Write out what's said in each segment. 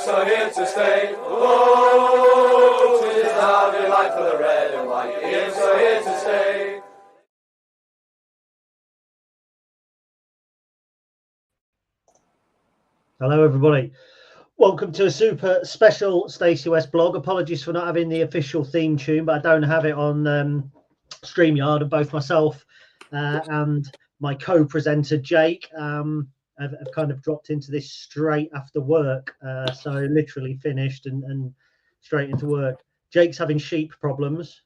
so here to stay. Oh, 'tis now delight for the red and white. The Imps are here to stay. Hello, everybody. Welcome to a super special Stacey West blog. Apologies for not having the official theme tune, but I don't have it on StreamYard, and both myself and my co-presenter Jake have kind of dropped into this straight after work. So literally finished and straight into work. Jake's having sheep problems.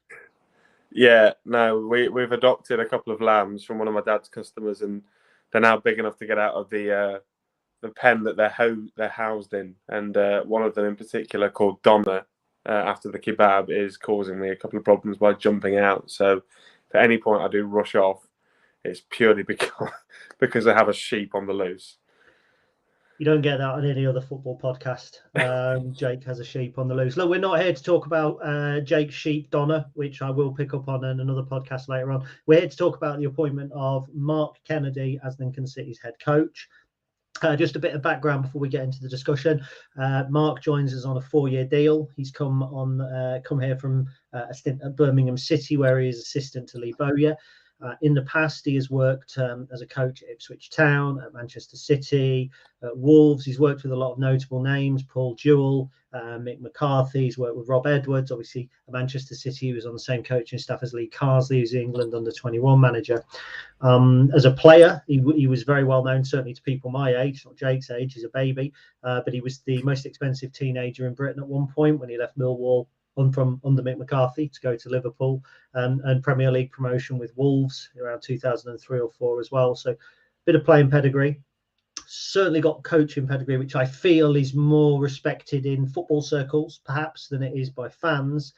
Yeah, no, we've adopted a couple of lambs from one of my dad's customers, and they're now big enough to get out of the pen that they're housed in, and one of them in particular, called Donna, after the kebab, is causing me a couple of problems by jumping out. So at any point I do rush off, it's purely because I have a sheep on the loose. You don't get that on any other football podcast. Jake has a sheep on the loose. Look, we're not here to talk about Jake's sheep, Donna, which I will pick up on in another podcast later on. We're here to talk about the appointment of Mark Kennedy as Lincoln City's head coach. Just a bit of background before we get into the discussion. Mark joins us on a 4-year deal. He's come here from a stint at Birmingham City, where he is assistant to Lee Bowyer. In the past, he has worked as a coach at Ipswich Town, at Manchester City, at Wolves. He's worked with a lot of notable names: Paul Jewell, Mick McCarthy. He's worked with Rob Edwards. Obviously, at Manchester City, he was on the same coaching staff as Lee Carsley, who's the England under-21 manager. As a player, he was very well known, certainly to people my age, not Jake's age. He's a baby, but he was the most expensive teenager in Britain at one point when he left Millwall from under Mick McCarthy to go to Liverpool, and Premier League promotion with Wolves around 2003 or 4 as well. So a bit of playing pedigree. Certainly got coaching pedigree, which I feel is more respected in football circles perhaps than it is by fans.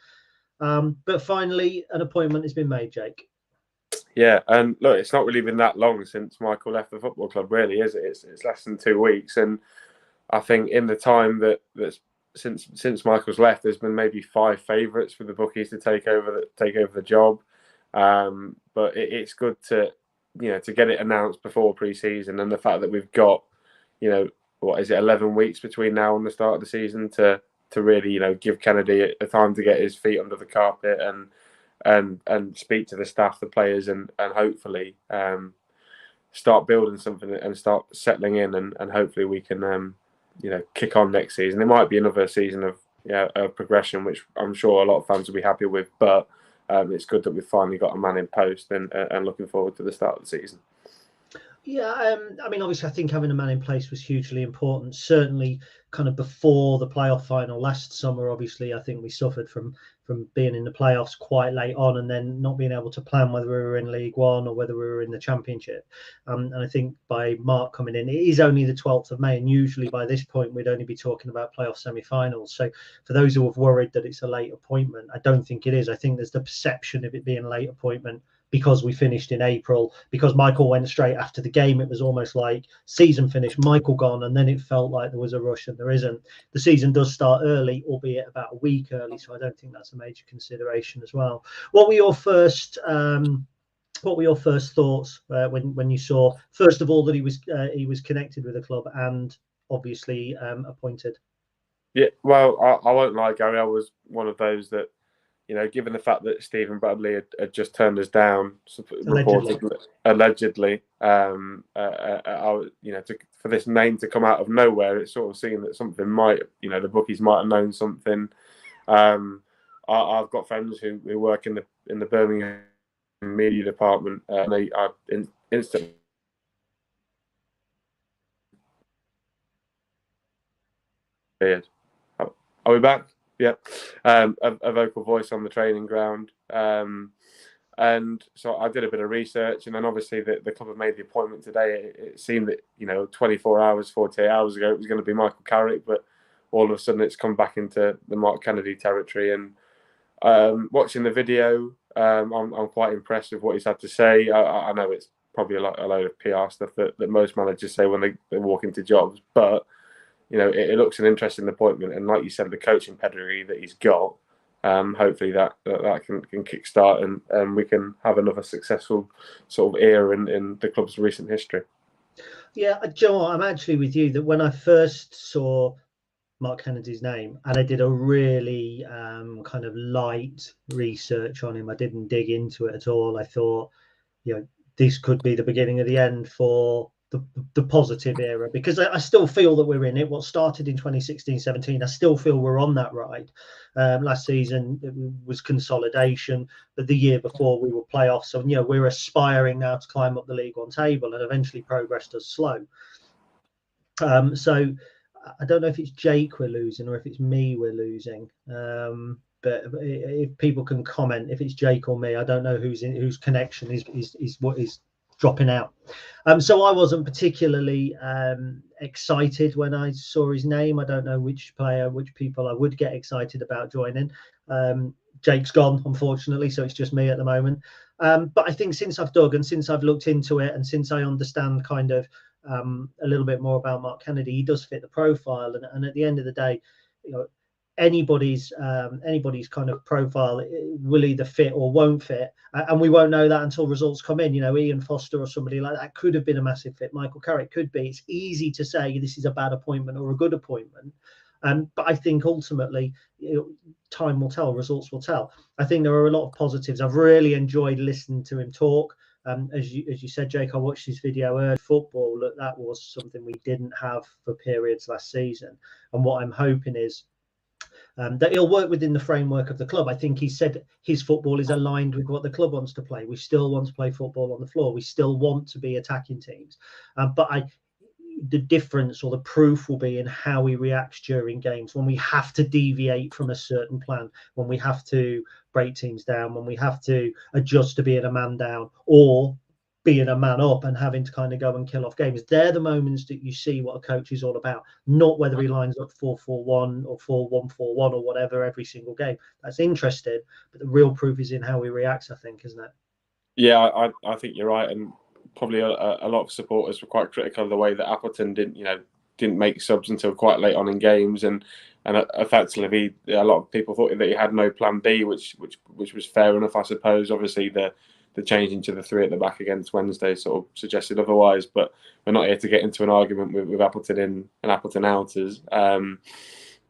But finally, an appointment has been made, Jake. Yeah, and look, it's not really been that long since Michael left the football club, really, is it? It's less than 2 weeks, and I think in the time that's since Michael's left, there's been maybe 5 favourites for the bookies to take over the job. But it's good to get it announced before pre-season, and the fact that we've got 11 weeks between now and the start of the season to really give Kennedy a time to get his feet under the carpet and speak to the staff, the players, and hopefully start building something and start settling in, and hopefully we can kick on next season. It might be another season of progression, which I'm sure a lot of fans will be happy with, but it's good that we've finally got a man in post, and looking forward to the start of the season. Yeah, I mean, obviously, I think having a man in place was hugely important. Certainly, kind of before the playoff final last summer, obviously, I think we suffered from being in the playoffs quite late on, and then not being able to plan whether we were in League One or whether we were in the Championship. And I think by Mark coming in, it is only the 12th of May, and usually by this point, we'd only be talking about playoff semi-finals. So for those who have worried that it's a late appointment, I don't think it is. I think there's the perception of it being a late appointment because we finished in April, because Michael went straight after the game. It was almost like season finished, Michael gone, and then it felt like there was a rush, and there isn't. The season does start early, albeit about a week early, so I don't think that's a major consideration as well. What were your first thoughts when you saw, first of all, that he was connected with the club and obviously appointed? Yeah, well, I won't lie, Gary. I was one of those that, given the fact that Stephen Bradley had just turned us down, allegedly, for this name to come out of nowhere, it sort of seemed that something might, the bookies might have known something. I've got friends who work in the Birmingham media department, and they are instantly. Are we back? Yeah, a vocal voice on the training ground, and so I did a bit of research, and then obviously the club have made the appointment today. It seemed that 24 hours, 48 hours ago, it was going to be Michael Carrick, but all of a sudden it's come back into the Mark Kennedy territory. And watching the video, I'm quite impressed with what he's had to say. I know it's probably a load of PR stuff that most managers say when they walk into jobs, but it looks an interesting appointment, and like you said, the coaching pedigree that he's got, hopefully that can kickstart, and we can have another successful sort of era in the club's recent history. Yeah, Joe, I'm actually with you that when I first saw Mark Kennedy's name, and I did a really kind of light research on him. I didn't dig into it at all. I thought, this could be the beginning of the end for the positive era, because I still feel that we're in it. What started in 2016-17, I still feel we're on that ride. Last season it was consolidation, but the year before we were playoffs. So we're aspiring now to climb up the League One table, and eventually progress does slow. So I don't know if it's Jake we're losing or if it's me we're losing. But if people can comment if it's Jake or me, I don't know whose connection is what is dropping out. So I wasn't particularly excited when I saw his name. I don't know which people I would get excited about joining. Jake's gone, unfortunately, so it's just me at the moment. But I think since I've dug and since I've looked into it and since I understand kind of a little bit more about Mark Kennedy, he does fit the profile. And at the end of the day, anybody's kind of profile will either fit or won't fit, and we won't know that until results come in. Ian Foster or somebody like that could have been a massive fit. Michael Carrick could be. It's easy to say this is a bad appointment or a good appointment, but I think ultimately time will tell, results will tell. I think there are a lot of positives. I've really enjoyed listening to him talk. As you said, Jake, I watched his video earlier. Football, look, that was something we didn't have for periods last season, and what I'm hoping is that he'll work within the framework of the club. I think he said his football is aligned with what the club wants to play. We still want to play football on the floor. We still want to be attacking teams. But the difference or the proof will be in how he reacts during games, when we have to deviate from a certain plan, when we have to break teams down, when we have to adjust to being a man down or being a man up and having to kind of go and kill off games. They're the moments that you see what a coach is all about, not whether he lines up 4-4-1 or 4-1-4-1 or whatever every single game. That's interesting, but the real proof is in how he reacts, I think, isn't it? Yeah, I think you're right, and probably a lot of supporters were quite critical of the way that Appleton didn't make subs until quite late on in games, and effectively a lot of people thought that he had no plan B, which was fair enough, I suppose. Obviously the changing to the 3 at the back against Wednesday sort of suggested otherwise, but we're not here to get into an argument with Appleton in and Appleton outers.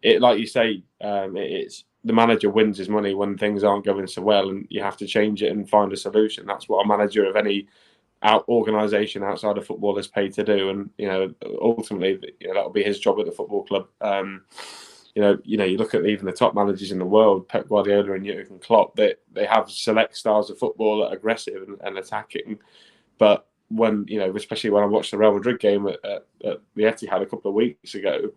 It, like you say, it's the manager wins his money when things aren't going so well, and you have to change it and find a solution. That's what a manager of any organisation outside of football is paid to do, and ultimately that'll be his job at the football club. You look at even the top managers in the world, Pep Guardiola and Jurgen Klopp, they have select styles of football that are aggressive and attacking. But when, especially when I watched the Real Madrid game at the Etihad a couple of weeks ago,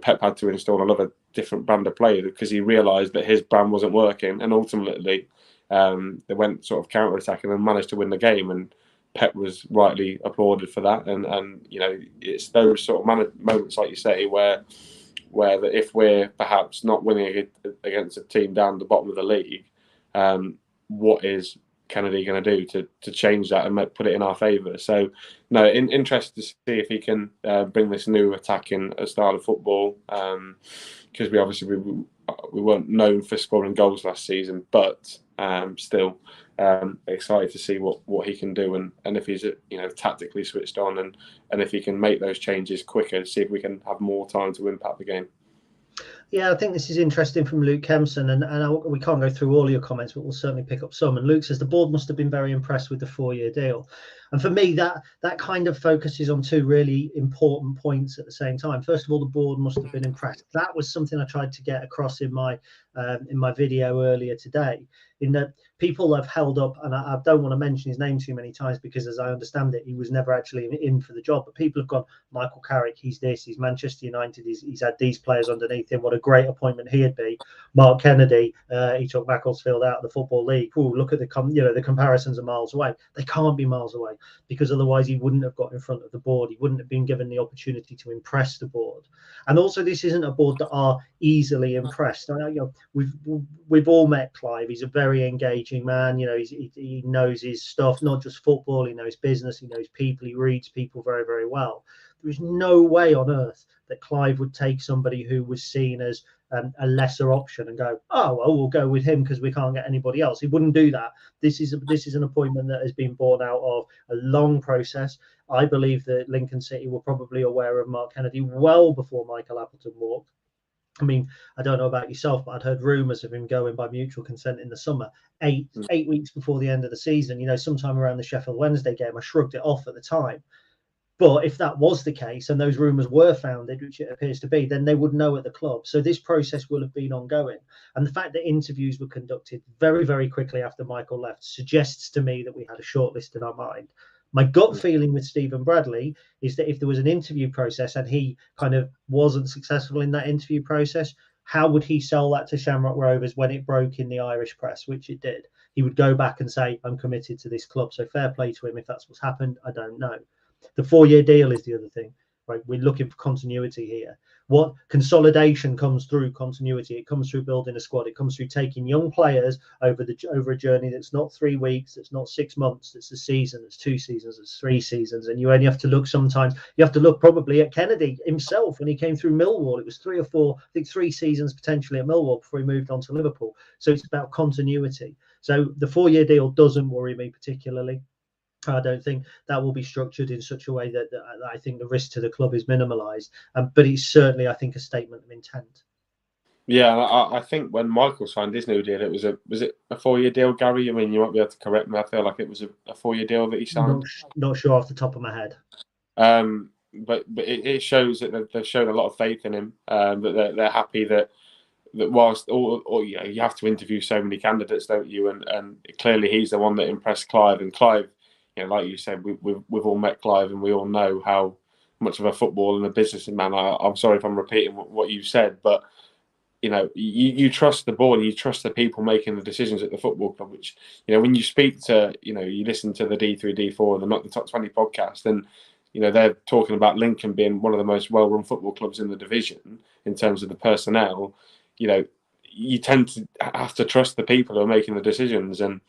Pep had to install another different brand of player because he realised that his brand wasn't working. And ultimately, they went sort of counter-attacking and managed to win the game. And Pep was rightly applauded for that. And it's those sort of moments, like you say, where if we're perhaps not winning against a team down the bottom of the league, what is Kennedy going to do to change that and put it in our favour? So, no, interested to see if he can bring this new attacking style of football, because we weren't known for scoring goals last season, but still excited to see what he can do and if he's tactically switched on and if he can make those changes quicker, see if we can have more time to impact the game. Yeah, I think this is interesting from Luke Kempson, and we can't go through all your comments, but we'll certainly pick up some. And Luke says the board must have been very impressed with the 4-year deal. And for me, that kind of focuses on 2 really important points at the same time. First of all, the board must have been impressed. That was something I tried to get across in my video earlier today, in that people have held up, and I don't want to mention his name too many times because, as I understand it, he was never actually in for the job. But people have gone, Michael Carrick, he's this, he's Manchester United, he's had these players underneath him. What a great appointment he'd be. Mark Kennedy, he took Macclesfield out of the Football League. Ooh, look at the comparisons are miles away. They can't be miles away, because otherwise he wouldn't have got in front of the board. He wouldn't have been given the opportunity to impress the board. And also, this isn't a board that are easily impressed. We've all met Clive. He's a very engaging man. He knows his stuff, not just football. He knows business. He knows people. He reads people very, very well. There is no way on earth that Clive would take somebody who was seen as a lesser option and go, oh, well, we'll go with him because we can't get anybody else. He wouldn't do that. This is an appointment that has been born out of a long process. I believe that Lincoln City were probably aware of Mark Kennedy well before Michael Appleton walked. I mean, I don't know about yourself, but I'd heard rumours of him going by mutual consent in the summer, eight weeks before the end of the season. You know, sometime around the Sheffield Wednesday game, I shrugged it off at the time. But if that was the case and those rumours were founded, which it appears to be, then they would know at the club. So this process will have been ongoing. And the fact that interviews were conducted very, very quickly after Michael left suggests to me that we had a shortlist in our mind. My gut feeling with Stephen Bradley is that if there was an interview process and he kind of wasn't successful in that interview process, how would he sell that to Shamrock Rovers when it broke in the Irish press, which it did? He would go back and say, I'm committed to this club. So fair play to him if that's what's happened. I don't know. The 4-year deal is the other thing, right? We're looking for continuity here. What consolidation comes through continuity? It comes through building a squad. It comes through taking young players over a journey that's not 3 weeks, that's not 6 months, that's a season, that's 2 seasons, that's 3 seasons. And you only have to look sometimes. You have to look probably at Kennedy himself when he came through Millwall. It was 3 or 4, I think 3 seasons potentially at Millwall before he moved on to Liverpool. So it's about continuity. So the 4-year deal doesn't worry me particularly. I don't think that will be structured in such a way that I think the risk to the club is minimalised. But it's certainly, I think, a statement of intent. Yeah, I think when Michael signed his new deal, was it a 4-year deal, Gary? I mean, you might be able to correct me. I feel like it was a 4-year deal that he signed. Not sure off the top of my head. But it shows that they've shown a lot of faith in him. That they're happy that whilst or you know, you have to interview so many candidates, don't you? And clearly he's the one that impressed Clive. And Clive, you know, like you said, we've all met Clive, and we all know how much of a football and a businessman. I'm sorry if I'm repeating what you said, but you know, you trust the board and you trust the people making the decisions at the football club. Which, you know, when you speak to, you know, you listen to the D3, D4, and the Not the Top 20 podcast, and you know they're talking about Lincoln being one of the most well-run football clubs in the division in terms of the personnel. You know, you tend to have to trust the people who are making the decisions, and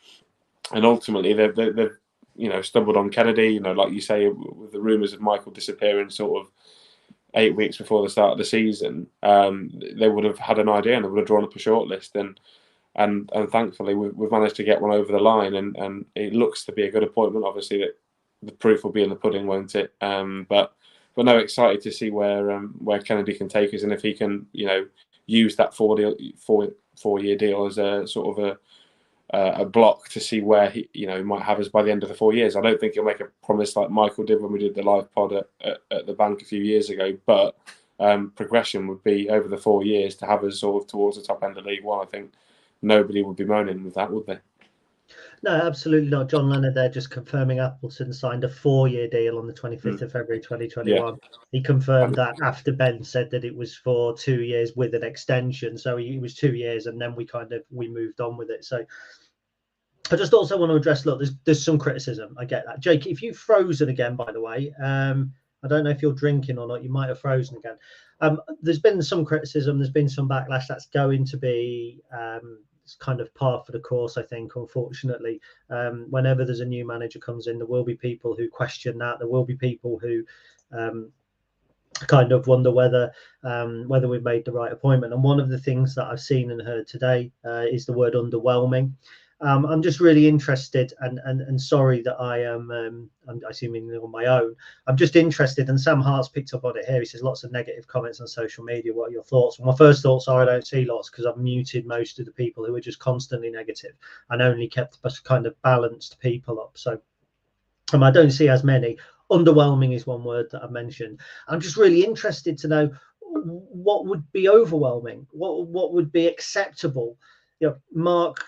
ultimately they've you know, stumbled on Kennedy, you know, like you say, with the rumours of Michael disappearing sort of 8 weeks before the start of the season. They would have had an idea and they would have drawn up a shortlist, and thankfully we've managed to get one over the line, and it looks to be a good appointment. Obviously, that the proof will be in the pudding, won't it? But no, excited to see where Kennedy can take us, and if he can, you know, use that 4-year deal as a sort of a block to see where he, you know, might have us by the end of the 4 years. I don't think he'll make a promise like Michael did when we did the live pod at the bank a few years ago, but progression would be over the 4 years to have us sort of towards the top end of League One. I think nobody would be moaning with that, would they? No, absolutely not. John Lennon there just confirming Appleton signed a 4-year deal on the 25th of February 2021. Yeah. He confirmed that after Ben said that it was for 2 years with an extension. So it was 2 years, and then we moved on with it. So I just also want to address, look, there's some criticism. I get that. Jake, if you've frozen again, by the way, I don't know if you're drinking or not. You might have frozen again. There's been some criticism. There's been some backlash. That's going to be it's kind of par for the course, I think, unfortunately. Whenever there's a new manager comes in, there will be people who question that. There will be people who kind of wonder whether we've made the right appointment. And one of the things that I've seen and heard today is the word underwhelming. I'm just really interested, and sorry that I'm assuming on my own. I'm just interested, and Sam Hart's picked up on it here. He says lots of negative comments on social media. What are your thoughts? Well, my first thoughts are I don't see lots, because I've muted most of the people who are just constantly negative and only kept kind of balanced people up. So I don't see as many. Underwhelming is one word that I've mentioned. I'm just really interested to know what would be overwhelming, what would be acceptable. You know, Mark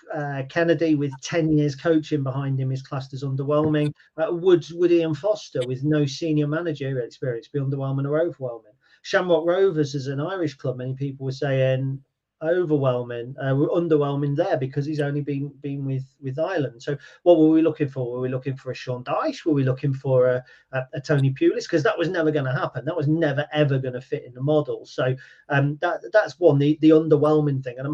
Kennedy with 10 years coaching behind him is classed as underwhelming. Would Ian Foster with no senior managerial experience be underwhelming or overwhelming? Shamrock Rovers as an Irish club, many people were saying overwhelming, underwhelming there because he's only been with Ireland. So what were we looking for? Were we looking for a Sean Dyche? Were we looking for a Tony Pulis? Because that was never going to happen. That was never ever going to fit in the model. So that's one, the underwhelming thing. And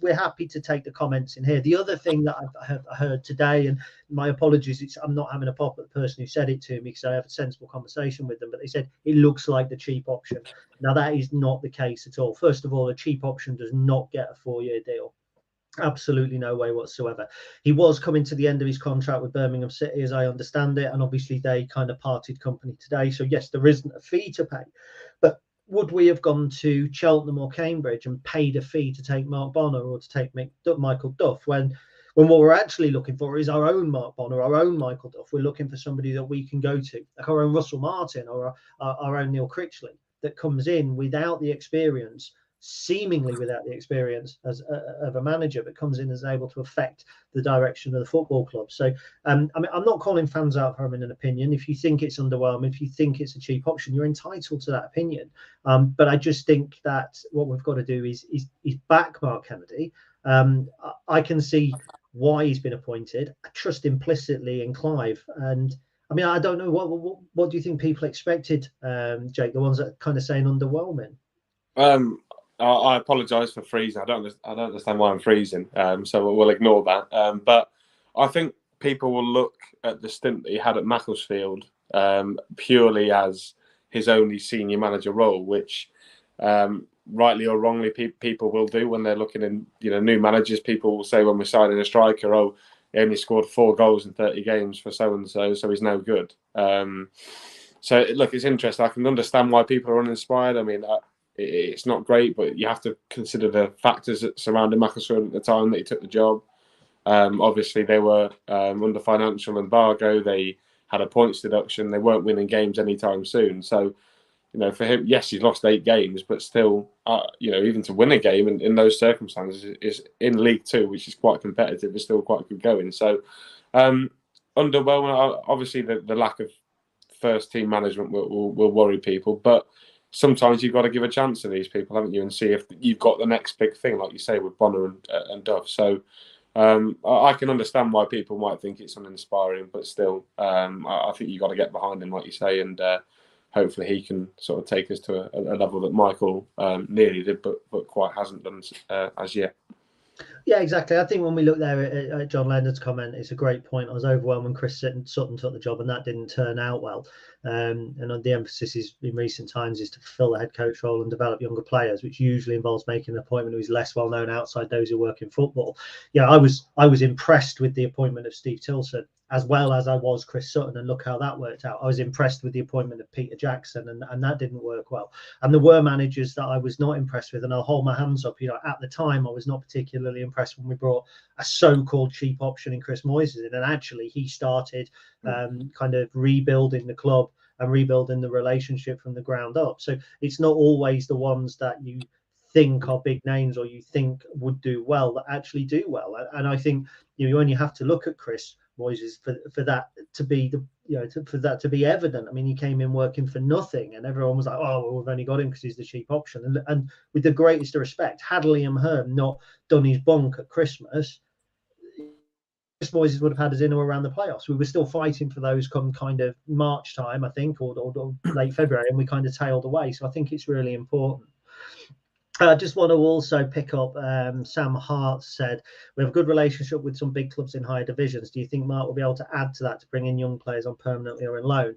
we're happy to take the comments in here. The other thing that I've heard today, and my apologies, I'm not having a pop at the person who said it to me because I have a sensible conversation with them, but they said it looks like the cheap option. Now that is not the case at all. First of all, a cheap option does not get a 4-year deal. Absolutely no way whatsoever. He was coming to the end of his contract with Birmingham City, as I understand it, and obviously they kind of parted company today. So yes, there isn't a fee to pay, but would we have gone to Cheltenham or Cambridge and paid a fee to take Mark Bonner or to take Michael Duff when what we're actually looking for is our own Mark Bonner, our own Michael Duff? We're looking for somebody that we can go to, like our own Russell Martin or our own Neil Critchley, that comes in without the experience, seemingly without the experience of a manager, but comes in as able to affect the direction of the football club. So I mean, I'm not calling fans out for having an opinion. If you think it's underwhelming, if you think it's a cheap option, you're entitled to that opinion. But I just think that what we've got to do is back Mark Kennedy. I can see why he's been appointed. I trust implicitly in Clive. And I mean, I don't know, what do you think people expected, Jake, the ones that are kind of saying underwhelming? I apologise for freezing. I don't understand why I'm freezing. So we'll ignore that. But I think people will look at the stint that he had at Macclesfield purely as his only senior manager role, which rightly or wrongly people will do when they're looking in, new managers. People will say when we're signing a striker, oh, he only scored 4 goals in 30 games for so and so he's no good. So look, it's interesting. I can understand why people are uninspired. I mean, it's not great, but you have to consider the factors that surrounded Macclesfield at the time that he took the job. Obviously, they were under financial embargo. They had a points deduction. They weren't winning games anytime soon. So, for him, yes, he's lost 8 games, but still, even to win a game in those circumstances is in League Two, which is quite competitive, is still quite good going. So, underwhelming. Obviously, the lack of first team management will worry people, but sometimes you've got to give a chance to these people, haven't you, and see if you've got the next big thing, like you say, with Bonner and Duff. So I can understand why people might think it's uninspiring, but still, I think you've got to get behind him, like you say, and hopefully he can sort of take us to a level that Michael nearly did, but quite hasn't done as yet. Yeah, exactly. I think when we look there at John Leonard's comment, it's a great point. I was overwhelmed when Chris Sutton took the job, and that didn't turn out well. And the emphasis is in recent times is to fulfill the head coach role and develop younger players, which usually involves making an appointment who's less well known outside those who work in football. Yeah, I was impressed with the appointment of Steve Tilson, as well as I was Chris Sutton, and look how that worked out. I was impressed with the appointment of Peter Jackson, and that didn't work well. And there were managers that I was not impressed with, and I'll hold my hands up. At the time, I was not particularly impressed when we brought a so-called cheap option in Chris Moyses in, and actually he started kind of rebuilding the club and rebuilding the relationship from the ground up. So it's not always the ones that you think are big names or you think would do well that actually do well. And I think you only have to look at Chris Moyses for that to be for that to be evident. I mean, he came in working for nothing, and everyone was like, "Oh, well, we've only got him because he's the cheap option." And with the greatest of respect, had Liam Hearn not done his bonk at Christmas, Chris Moyses would have had us in or around the playoffs. We were still fighting for those come kind of March time, I think, or late February, and we kind of tailed away. So I think it's really important. I just want to also pick up, Sam Hart said, we have a good relationship with some big clubs in higher divisions. Do you think Mark will be able to add to that to bring in young players on permanently or in loan?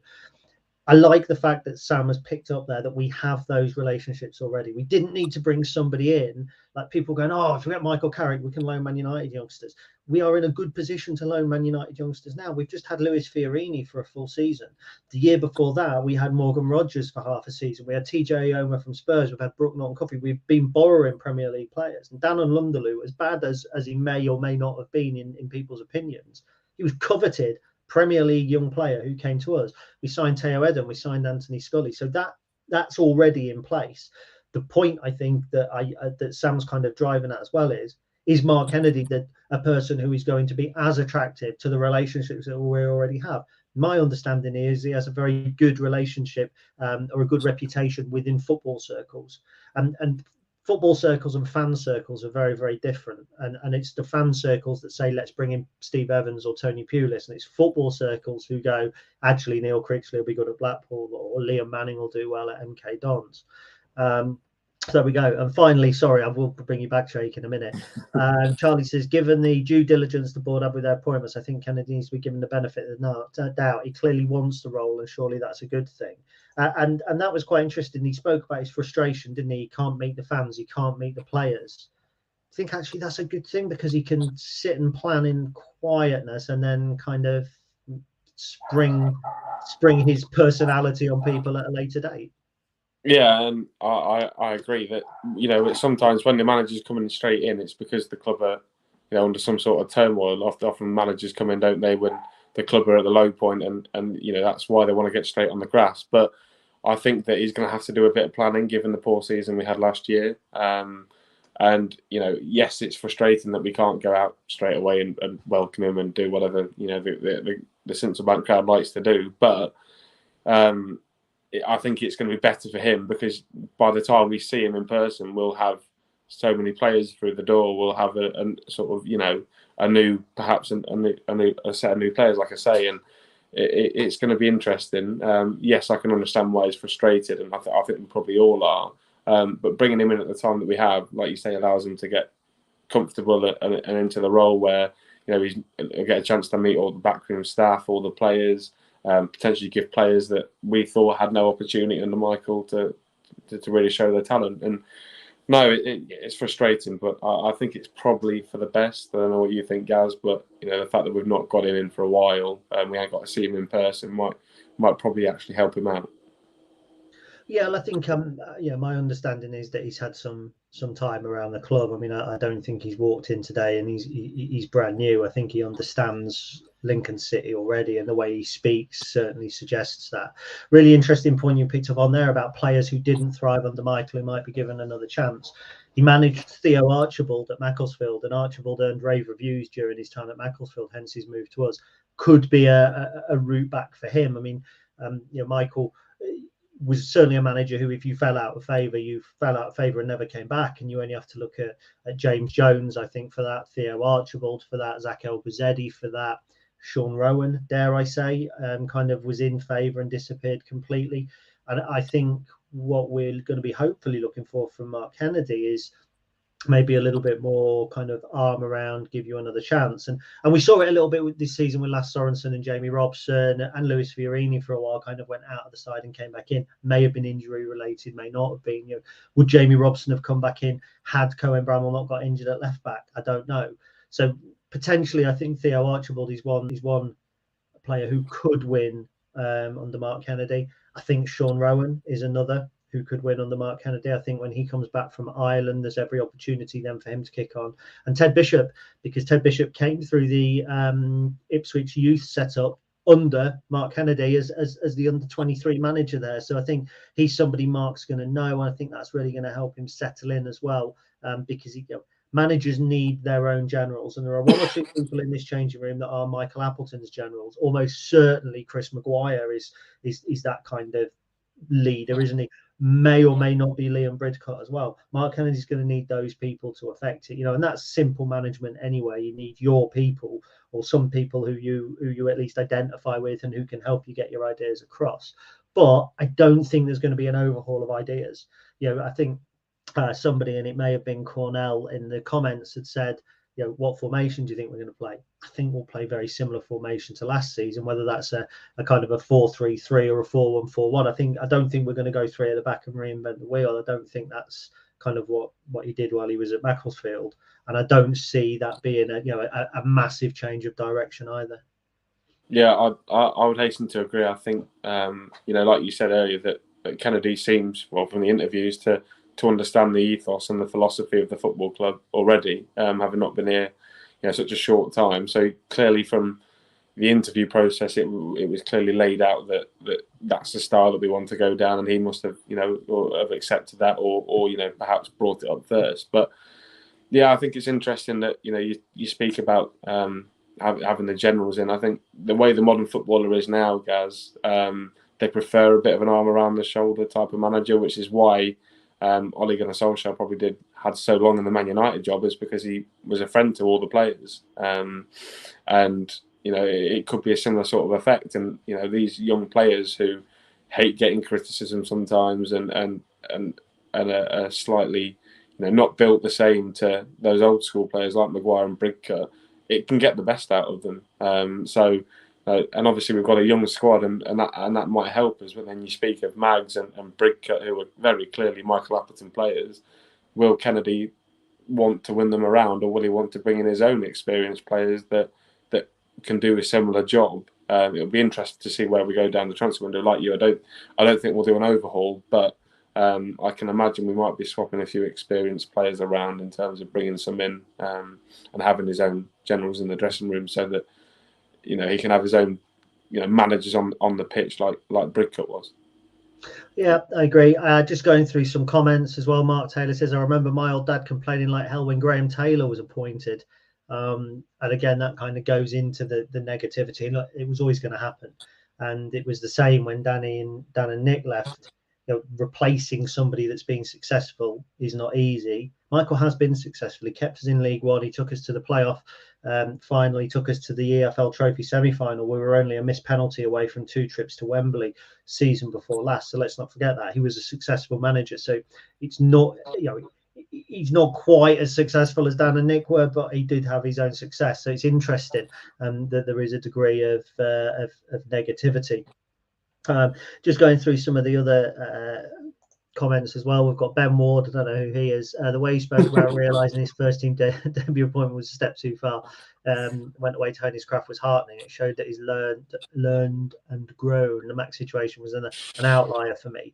I like the fact that Sam has picked up there that we have those relationships already. We didn't need to bring somebody in, like people going, oh, if we get Michael Carrick, we can loan Man United youngsters. We are in a good position to loan Man United youngsters now. We've just had Luis Fiorini for a full season. The year before that, we had Morgan Rogers for half a season. We had TJ Omer from Spurs. We've had Brook Norton-Coffey. We've been borrowing Premier League players. And Dan Lunderloo, as bad as he may or may not have been in people's opinions, he was coveted Premier League young player who came to us. We signed Theo Eden, we signed Anthony Scully. So that's already in place. The point I think that Sam's kind of driving at as well is Mark Kennedy a person who is going to be as attractive to the relationships that we already have? My understanding is he has a very good relationship or a good reputation within football circles. And football circles and fan circles are very, very different. And it's the fan circles that say, let's bring in Steve Evans or Tony Pulis. And it's football circles who go, actually, Neil Critchley will be good at Blackpool, or Liam Manning will do well at MK Dons. So there we go. And finally, sorry, I will bring you back, Jake, in a minute. Charlie says, given the due diligence the board have with their appointments, I think Kennedy needs to be given the benefit of the doubt. He clearly wants the role, and surely that's a good thing. And that was quite interesting. He spoke about his frustration, didn't he? He can't meet the fans. He can't meet the players. I think actually that's a good thing, because he can sit and plan in quietness and then kind of spring his personality on people at a later date. Yeah, and I agree that, you know, sometimes when the manager's coming straight in, it's because the club are, you know, under some sort of turmoil. Often managers come in, don't they, when the club are at the low point, and you know, that's why they want to get straight on the grass. But I think that he's going to have to do a bit of planning given the poor season we had last year. And you know, yes, it's frustrating that we can't go out straight away and welcome him and do whatever, you know, the Central Bank crowd likes to do, but. I think it's going to be better for him because by the time we see him in person, we'll have so many players through the door. We'll have a sort of, you know, perhaps a set of new players, like I say, and it's going to be interesting. Yes, I can understand why he's frustrated, and I think we probably all are. But bringing him in at the time that we have, like you say, allows him to get comfortable and into the role where, you know, he'll get a chance to meet all the backroom staff, all the players. Potentially give players that we thought had no opportunity under Michael to really show their talent. And no, it's frustrating, but I think it's probably for the best. I don't know what you think, Gaz, but you know, the fact that we've not got him in for a while and we ain't got to see him in person might probably actually help him out. Yeah, well, I think my understanding is that he's had some time around the club. I mean, I don't think he's walked in today and he's brand new. I think he understands Lincoln City already, and the way he speaks certainly suggests that. Really interesting point you picked up on there about players who didn't thrive under Michael who might be given another chance. He managed Theo Archibald at Macclesfield, and Archibald earned rave reviews during his time at Macclesfield, hence his move to us. Could be a route back for him. I mean, Michael was certainly a manager who, if you fell out of favour, and never came back. And you only have to look at James Jones, I think, for that, Theo Archibald for that, Zach El-Bazedi for that, Sean Rowan, dare I say, kind of was in favour and disappeared completely. And I think what we're going to be hopefully looking for from Mark Kennedy is maybe a little bit more kind of arm around, give you another chance. And we saw it a little bit with this season with Lasse Sorensen and Jamie Robson and Lewis Fiorini for a while, kind of went out of the side and came back in. May have been injury related, may not have been. Would Jamie Robson have come back in had Cohen Bramall not got injured at left back? I don't know. So potentially, I think Theo Archibald is one player who could win under Mark Kennedy. I think Sean Rowan is another who could win under Mark Kennedy. I think when he comes back from Ireland, there's every opportunity then for him to kick on. And Ted Bishop, because Ted Bishop came through the Ipswich youth setup under Mark Kennedy as the under-23 manager there. So I think he's somebody Mark's going to know. And I think that's really going to help him settle in as well, because managers need their own generals. And there are one or two people in this changing room that are Michael Appleton's generals. Almost certainly Chris Maguire is that kind of leader, isn't he? May or may not be Liam Bridcut as well. Mark Kennedy's going to need those people to affect it, and that's simple management anyway. You need your people, or some people who you at least identify with and who can help you get your ideas across. But I don't think there's going to be an overhaul of ideas. I think somebody, and it may have been Cornell in the comments, had said, what formation do you think we're going to play? I think we'll play very similar formation to last season, whether that's a kind of a 4-3-3 or a 4-1-4-1. I don't think we're going to go three at the back and reinvent the wheel. I don't think that's kind of what he did while he was at Macclesfield, and I don't see that being a massive change of direction either. Yeah, I would hasten to agree. I think like you said earlier, that Kennedy seems, well, from the interviews, to understand the ethos and the philosophy of the football club already, having not been here such a short time. So clearly from the interview process, it was clearly laid out that's the style that we want to go down, and he must have or have accepted that or perhaps brought it up first. But yeah, I think it's interesting that you speak about having the generals in. I think the way the modern footballer is now, Gaz, they prefer a bit of an arm around the shoulder type of manager, which is why Ole Gunnar Solskjaer probably had so long in the Man United job, is because he was a friend to all the players, and it could be a similar sort of effect. And these young players who hate getting criticism sometimes and are slightly not built the same to those old school players like Maguire and Bridcut, it can get the best out of them. And obviously we've got a young squad, and that might help us. But then you speak of Mags and Bridcut, who are very clearly Michael Appleton players. Will Kennedy want to win them around, or will he want to bring in his own experienced players that can do a similar job? It'll be interesting to see where we go down the transfer window. Like you, I don't think we'll do an overhaul, but I can imagine we might be swapping a few experienced players around in terms of bringing some in, and having his own generals in the dressing room, so that he can have his own managers on the pitch like Bridcut was. Yeah, I agree. Just going through some comments as well. Mark Taylor says, I remember my old dad complaining like hell when Graham Taylor was appointed. And again, that kind of goes into the negativity. And it was always going to happen. And it was the same when Dan and Nick left. Replacing somebody that's been successful is not easy. Michael has been successful. He kept us in League One. He took us to the playoff. Finally took us to the EFL Trophy semi-final. We were only a missed penalty away from 2 trips to Wembley season before last. So let's not forget that. He was a successful manager. So it's not, he's not quite as successful as Dan and Nick were, but he did have his own success. So it's interesting that there is a degree of negativity. Just going through some of the other comments as well. We've got Ben Ward. I don't know who he is. The way he spoke about realising his first team debut appointment was a step too far. Went away to hone his craft was heartening. It showed that he's learned and grown. The Max situation was an outlier for me.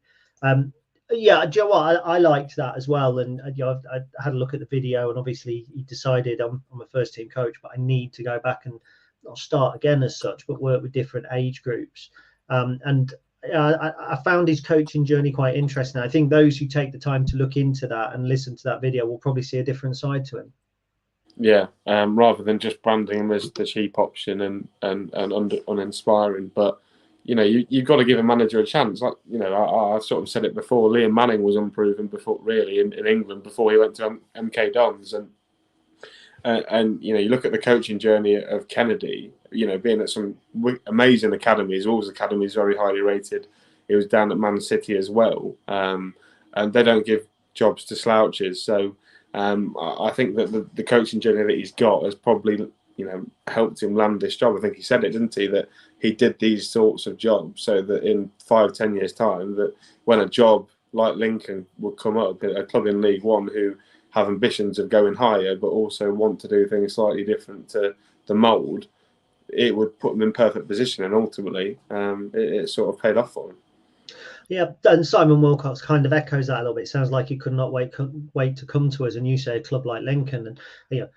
Yeah, do you know what? I liked that as well. And I had a look at the video, and obviously he decided I'm a first team coach, but I need to go back and not start again as such, but work with different age groups. And I found his coaching journey quite interesting. I think those who take the time to look into that and listen to that video will probably see a different side to him. Yeah, rather than just branding him as the cheap option and uninspiring. But you've got to give a manager a chance. Like I sort of said it before. Liam Manning was unproven before, really, in England before he went to MK Dons, and you look at the coaching journey of Kennedy. Being at some amazing academies, all academies very highly rated. He was down at Man City as well, and they don't give jobs to slouches. So I think that the coaching journey that he's got has probably helped him land this job. I think he said it, didn't he, that he did these sorts of jobs so that in 5-10 years' time, that when a job like Lincoln would come up, a club in League One who have ambitions of going higher but also want to do things slightly different to the mould, it would put them in perfect position, and ultimately it sort of paid off for him. Yeah, and Simon Wilcox kind of echoes that a little bit. It sounds like he could not wait to come to us. And you say a club like Lincoln, and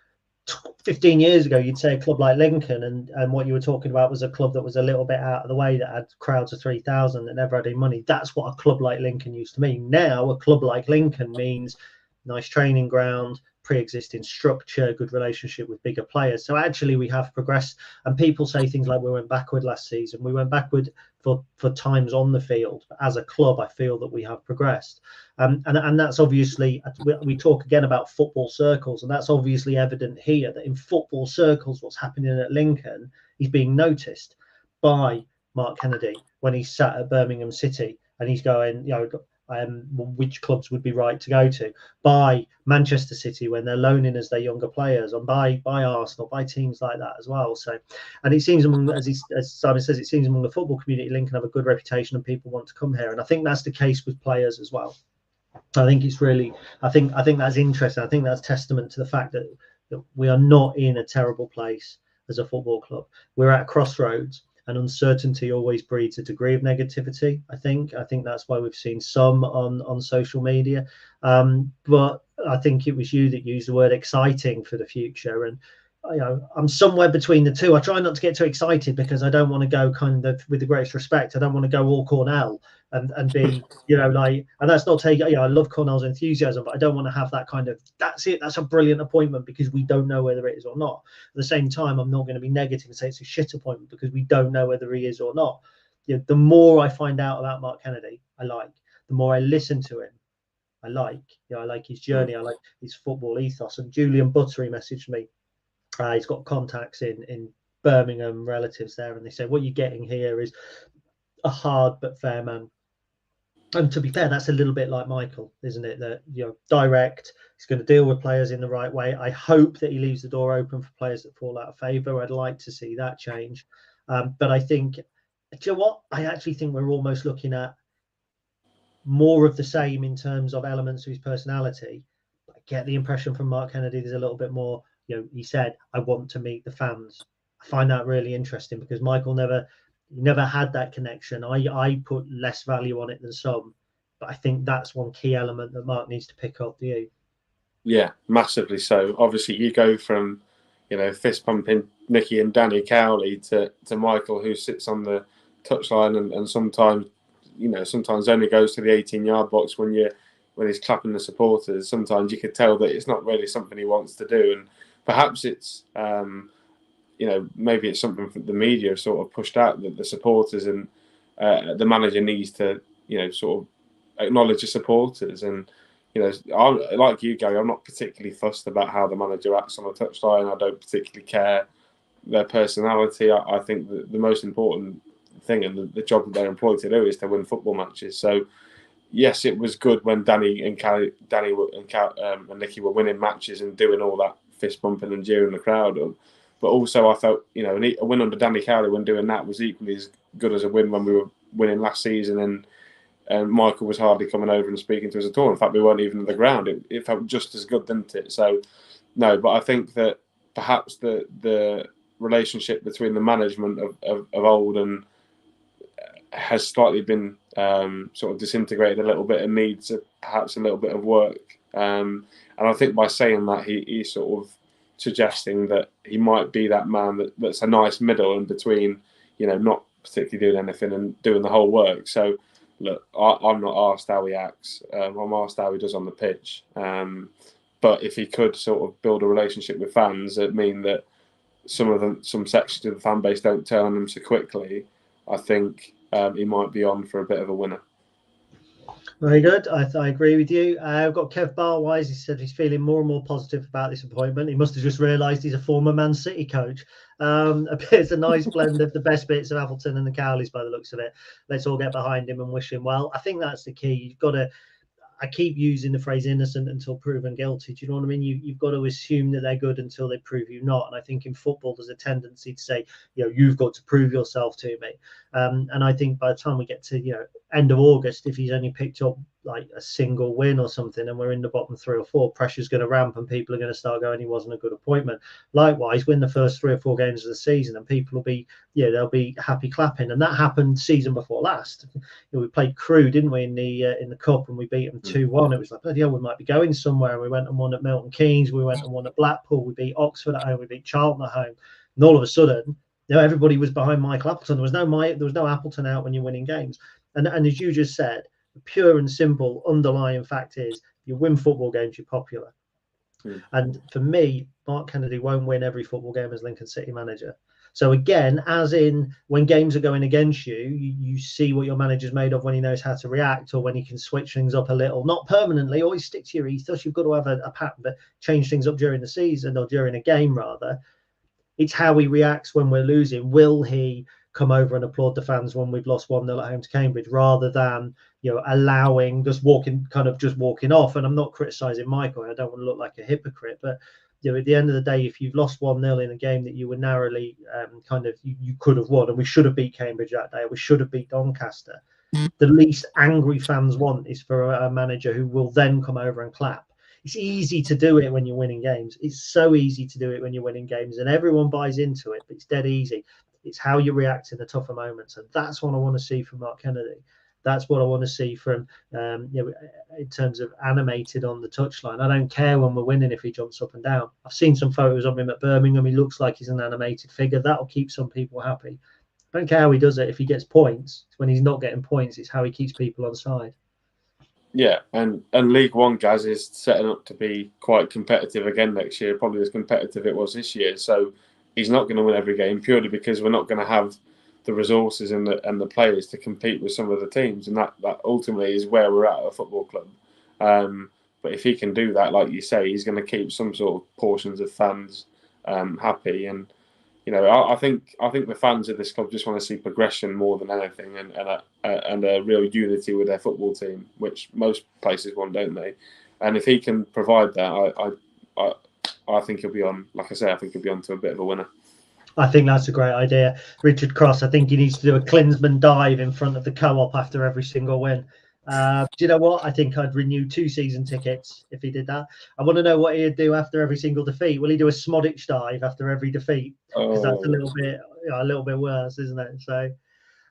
15 years ago you'd say a club like Lincoln, and what you were talking about was a club that was a little bit out of the way, that had crowds of 3,000 that never had any money. That's what a club like Lincoln used to mean. Now a club like Lincoln means nice training ground, pre-existing structure, good relationship with bigger players. So actually we have progressed, and people say things like we went backward last season. We went backward for times on the field, but as a club I feel that we have progressed, and that's obviously, we talk again about football circles, and that's obviously evident here, that in football circles what's happening at Lincoln is being noticed by Mark Kennedy when he's sat at Birmingham City and he's going, which clubs would be right to go to, by Manchester City when they're loaning as their younger players, and by Arsenal, by teams like that as well. So, and it seems as Simon says, it seems among the football community, Lincoln have a good reputation and people want to come here, and I think that's the case with players as well. I think it's really, I think that's interesting. I think that's testament to the fact that we are not in a terrible place as a football club. We're at a crossroads. And uncertainty always breeds a degree of negativity. I think that's why we've seen some on social media. But I think it was you that used the word exciting for the future, and I'm somewhere between the two. I try not to get too excited because I don't want to go, kind of, with the greatest respect, I don't want to go all Cornell and be, and that's not taking, I love Cornell's enthusiasm, but I don't want to have that kind of, that's it, that's a brilliant appointment, because we don't know whether it is or not. At the same time, I'm not going to be negative and say it's a shit appointment because we don't know whether he is or not. The more I find out about Mark Kennedy, I like. The more I listen to him, I like. I like his journey. I like his football ethos. And Julian Buttery messaged me. He's got contacts in Birmingham, relatives there, and they say what you're getting here is a hard but fair man. And to be fair, that's a little bit like Michael, isn't it? That direct, he's going to deal with players in the right way. I hope that he leaves the door open for players that fall out of favour. I'd like to see that change. But I think, do you know what? I actually think we're almost looking at more of the same in terms of elements of his personality. I get the impression from Mark Kennedy there's a little bit more. He said, I want to meet the fans. I find that really interesting, because Michael never had that connection. I put less value on it than some. But I think that's one key element that Mark needs to pick up. Do you? Yeah, massively so. Obviously, you go from, fist pumping Nicky and Danny Cowley to Michael, who sits on the touchline and sometimes, sometimes only goes to the 18-yard box when he's clapping the supporters. Sometimes you could tell that it's not really something he wants to do, and perhaps it's, maybe it's something that the media have sort of pushed out, that the supporters and the manager needs to, sort of acknowledge the supporters. And I'm like you, Gary. I'm not particularly fussed about how the manager acts on the touchline. I don't particularly care their personality. I think the most important thing and the job that they're employed to do is to win football matches. So yes, it was good when Danny and Nicky were winning matches and doing all that fist bumping and jeering the crowd up. But also, I felt a win under Danny Cowley when doing that was equally as good as a win when we were winning last season and Michael was hardly coming over and speaking to us at all. In fact, we weren't even on the ground. It felt just as good, didn't it? So, no, but I think that perhaps the relationship between the management of old and has slightly been sort of disintegrated a little bit and needs perhaps a little bit of work. And I think by saying that, he's sort of suggesting that he might be that man that's a nice middle in between, not particularly doing anything and doing the whole work. So, look, I'm not asked how he acts. I'm asked how he does on the pitch. But if he could sort of build a relationship with fans, it mean that some sections of the fan base don't turn on him so quickly, I think he might be on for a bit of a winner. Very good. I agree with you. I've got Kev Barwise. He said he's feeling more and more positive about this appointment. He must have just realised he's a former Man City coach. It's a nice blend of the best bits of Appleton and the Cowleys by the looks of it. Let's all get behind him and wish him well. I think that's the key. You've got to. I keep using the phrase innocent until proven guilty. Do you know what I mean? You've got to assume that they're good until they prove you not. And I think in football, there's a tendency to say, you've got to prove yourself to me. And I think by the time we get to, end of August, if he's only picked up like a single win or something and we're in the bottom 3 or 4, pressure's going to ramp and people are going to start going, he wasn't a good appointment. Likewise, win the first 3 or 4 games of the season and people will be, they'll be happy clapping. And that happened season before last. We played Crewe, didn't we, in the cup, and we beat them 2-1. It was like, bloody hell, we might be going somewhere. And we went and won at Milton Keynes. We went and won at Blackpool. We beat Oxford at home. We beat Charlton at home. And all of a sudden, everybody was behind Michael Appleton. There was no Appleton out when you're winning games. And as you just said, the pure and simple underlying fact is you win football games, you're popular. And for me, Mark Kennedy won't win every football game as Lincoln City manager. So again, as in when games are going against you, you see what your manager's made of when he knows how to react or when he can switch things up a little. Not permanently, always stick to your ethos. You've got to have a pattern, but change things up during the season or during a game rather. It's how he reacts when we're losing. Will he come over and applaud the fans when we've lost 1-0 at home to Cambridge rather than, allowing just walking off? And I'm not criticizing Michael. I don't want to look like a hypocrite, but at the end of the day, if you've lost 1-0 in a game that you were narrowly you could have won, and we should have beat Cambridge that day, we should have beat Doncaster. The least angry fans want is for a manager who will then come over and clap. It's easy to do it when you're winning games. It's so easy to do it when you're winning games, and everyone buys into it, but it's dead easy. It's how you react in the tougher moments, and that's what I want to see from Mark Kennedy. That's what I want to see from, in terms of animated on the touchline. I don't care when we're winning if he jumps up and down. I've seen some photos of him at Birmingham. He looks like he's an animated figure. That'll keep some people happy. I don't care how he does it. If he gets points, when he's not getting points, it's how he keeps people on side. Yeah, and League One, Gaz, is setting up to be quite competitive again next year, probably as competitive it was this year. So he's not going to win every game purely because we're not going to have the resources and the players to compete with some of the teams, and that ultimately is where we're at a football club. But if he can do that, like you say, he's going to keep some sort of portions of fans happy. And I think the fans of this club just want to see progression more than anything, and a real unity with their football team, which most places want, don't they? And if he can provide that, I think he'll be on. Like I say, I think he'll be on to a bit of a winner. I think that's a great idea. Richard Cross, I think he needs to do a Klinsmann dive in front of the Co-op after every single win. Do you know what? I think I'd renew 2 season tickets if he did that. I want to know what he'd do after every single defeat. Will he do a Smodic dive after every defeat? Because that's a little bit worse, isn't it? So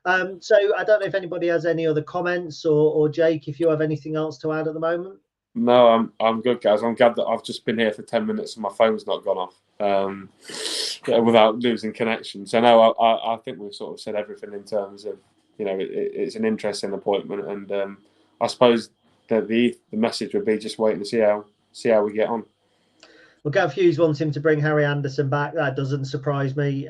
So I don't know if anybody has any other comments, or Jake, if you have anything else to add at the moment. No, I'm good, guys. I'm glad that I've just been here for 10 minutes and my phone's not gone off without losing connection. So no, I think we've sort of said everything in terms of, it's an interesting appointment, and I suppose that the message would be just waiting to see how we get on. Well, Gav Hughes wants him to bring Harry Anderson back. That doesn't surprise me.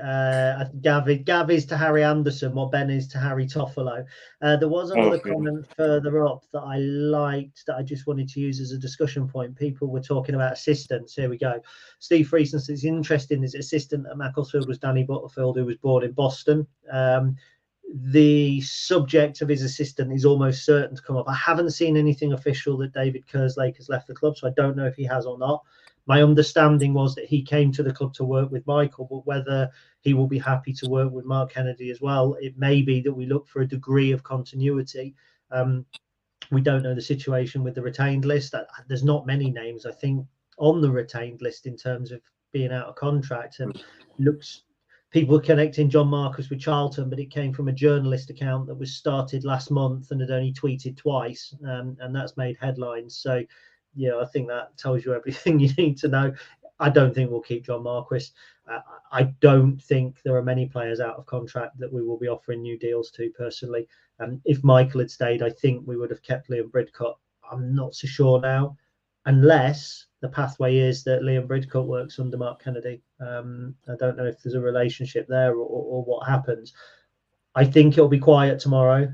Gav is to Harry Anderson what Ben is to Harry Toffolo. There was another comment further up that I liked that I just wanted to use as a discussion point. People were talking about assistants. Here we go. Steve Friesen says it's interesting. His assistant at Macclesfield was Danny Butterfield, who was born in Boston. The subject of his assistant is almost certain to come up. I haven't seen anything official that David Kerslake has left the club, so I don't know if he has or not. My understanding was that he came to the club to work with Michael, but whether he will be happy to work with Mark Kennedy as well, it may be that we look for a degree of continuity. We don't know the situation with the retained list. There's not many names, I think, on the retained list in terms of being out of contract. And people are connecting John Marcus with Charlton, but it came from a journalist account that was started last month and had only tweeted twice, and that's made headlines. So, I think that tells you everything you need to know. I don't think we'll keep John Marquis. I don't think there are many players out of contract that we will be offering new deals to personally. If Michael had stayed, I think we would have kept Liam Bridcut. I'm not so sure now, unless the pathway is that Liam Bridcut works under Mark Kennedy. I don't know if there's a relationship there or what happens. I think it'll be quiet tomorrow,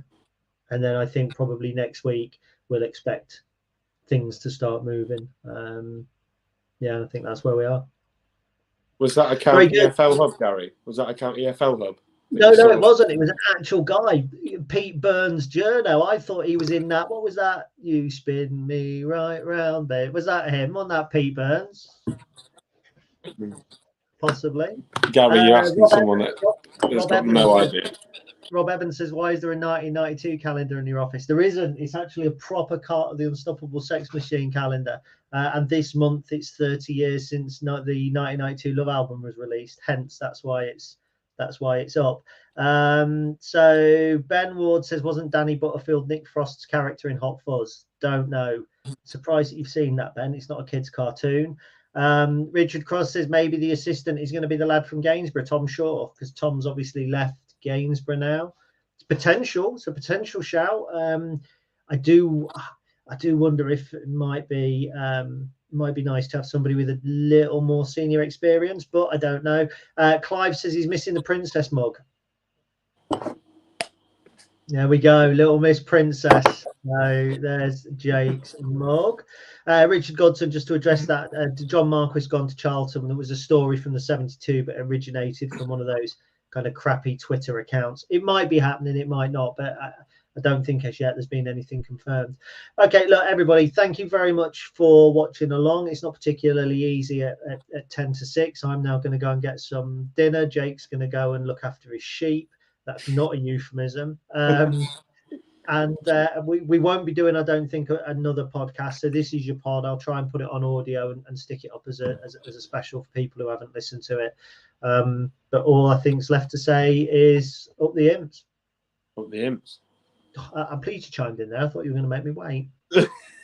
and then I think probably next week we'll expect things to start moving. I think that's where we are. Was that account EFL Hub, Gary? Was that account EFL Hub? No, it wasn't. It was an actual guy, Pete Burns Journo. I thought he was in that. What was that? You spin me right round, babe. Was that him? Wasn't that Pete Burns? Possibly. Gary, you're asking someone that's got no idea. Rob Evans says, why is there a 1992 calendar in your office? There isn't. It's actually a proper Cart of the Unstoppable Sex Machine calendar. And this month it's 30 years since the 1992 Love album was released. Hence, that's why it's up. So Ben Ward says, wasn't Danny Butterfield Nick Frost's character in Hot Fuzz? Don't know. Surprised that you've seen that, Ben. It's not a kid's cartoon. Richard Cross says maybe the assistant is going to be the lad from Gainsborough, Tom Shaw, because Tom's obviously left Gainsborough now. It's a potential shout. I do wonder if it might be nice to have somebody with a little more senior experience, but I don't know. Clive says he's missing the princess mug. There we go, Little Miss Princess. So there's Jake's mug. Richard Godson, just to address that, John Marquis gone to Charlton. There was a story from the 72, but originated from one of those kind of crappy Twitter accounts. It might be happening, it might not, but I don't think as yet there's been anything confirmed. Okay, look, everybody, thank you very much for watching along. It's not particularly easy at 10 to 6. I'm now going to go and get some dinner. Jake's going to go and look after his sheep. That's not a euphemism. And we won't be doing, I don't think, another podcast. So this is your pod. I'll try and put it on audio and stick it up as a special for people who haven't listened to it. But all I think's left to say is up the imps. Up the imps. I'm pleased you chimed in there. I thought you were going to make me wait.